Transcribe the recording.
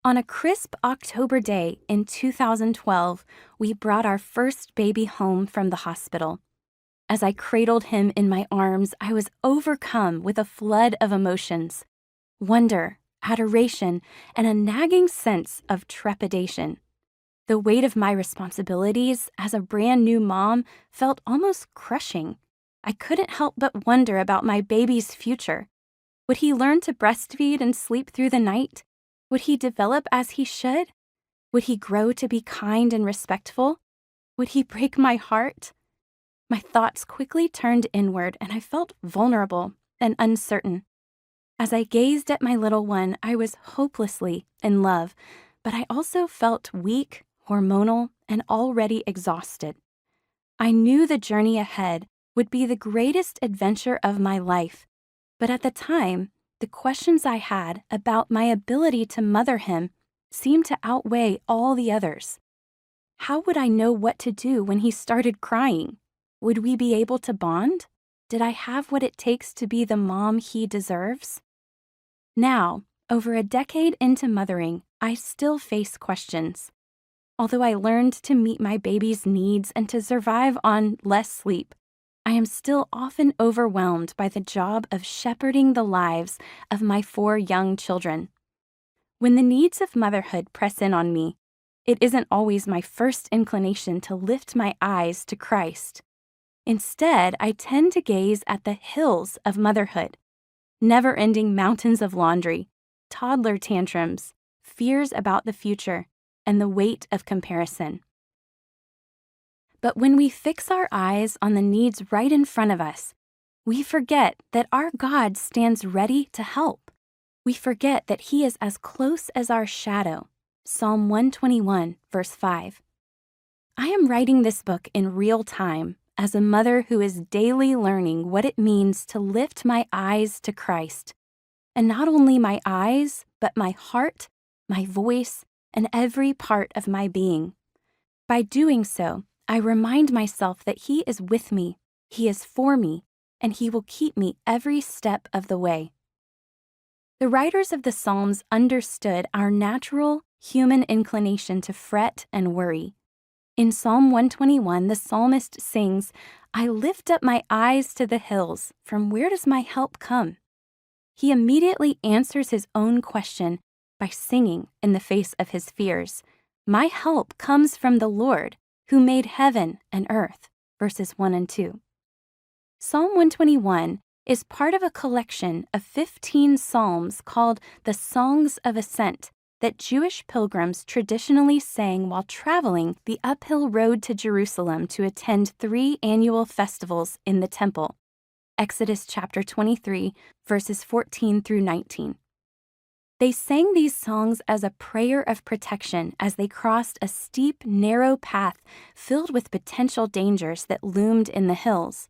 On a crisp October day in 2012, we brought our first baby home from the hospital. As I cradled him in my arms, I was overcome with a flood of emotions: wonder, adoration, and a nagging sense of trepidation. The weight of my responsibilities as a brand new mom felt almost crushing. I couldn't help but wonder about my baby's future. Would he learn to breastfeed and sleep through the night? Would he develop as he should? Would he grow to be kind and respectful? Would he break my heart? My thoughts quickly turned inward, and I felt vulnerable and uncertain. As I gazed at my little one, I was hopelessly in love, but I also felt weak, hormonal, and already exhausted. I knew the journey ahead would be the greatest adventure of my life, but at the time, the questions I had about my ability to mother him seemed to outweigh all the others. How would I know what to do when he started crying? Would we be able to bond? Did I have what it takes to be the mom he deserves? Now, over a decade into mothering, I still face questions. Although I learned to meet my baby's needs and to survive on less sleep, I am still often overwhelmed by the job of shepherding the lives of my 4 young children. When the needs of motherhood press in on me, it isn't always my first inclination to lift my eyes to Christ. Instead, I tend to gaze at the hills of motherhood: never-ending mountains of laundry, toddler tantrums, fears about the future, and the weight of comparison. But when we fix our eyes on the needs right in front of us, we forget that our God stands ready to help. We forget that He is as close as our shadow. Psalm 121, verse 5. I am writing this book in real time as a mother who is daily learning what it means to lift my eyes to Christ. And not only my eyes, but my heart, my voice, and every part of my being. By doing so, I remind myself that He is with me, He is for me, and He will keep me every step of the way. The writers of the Psalms understood our natural, human inclination to fret and worry. In Psalm 121, the psalmist sings, "I lift up my eyes to the hills. From where does my help come?" He immediately answers his own question by singing in the face of his fears, "My help comes from the Lord, who made heaven and earth," verses 1 and 2. Psalm 121 is part of a collection of 15 psalms called the Songs of Ascent that Jewish pilgrims traditionally sang while traveling the uphill road to Jerusalem to attend 3 annual festivals in the temple. Exodus chapter 23, verses 14 through 19. They sang these songs as a prayer of protection as they crossed a steep, narrow path filled with potential dangers that loomed in the hills.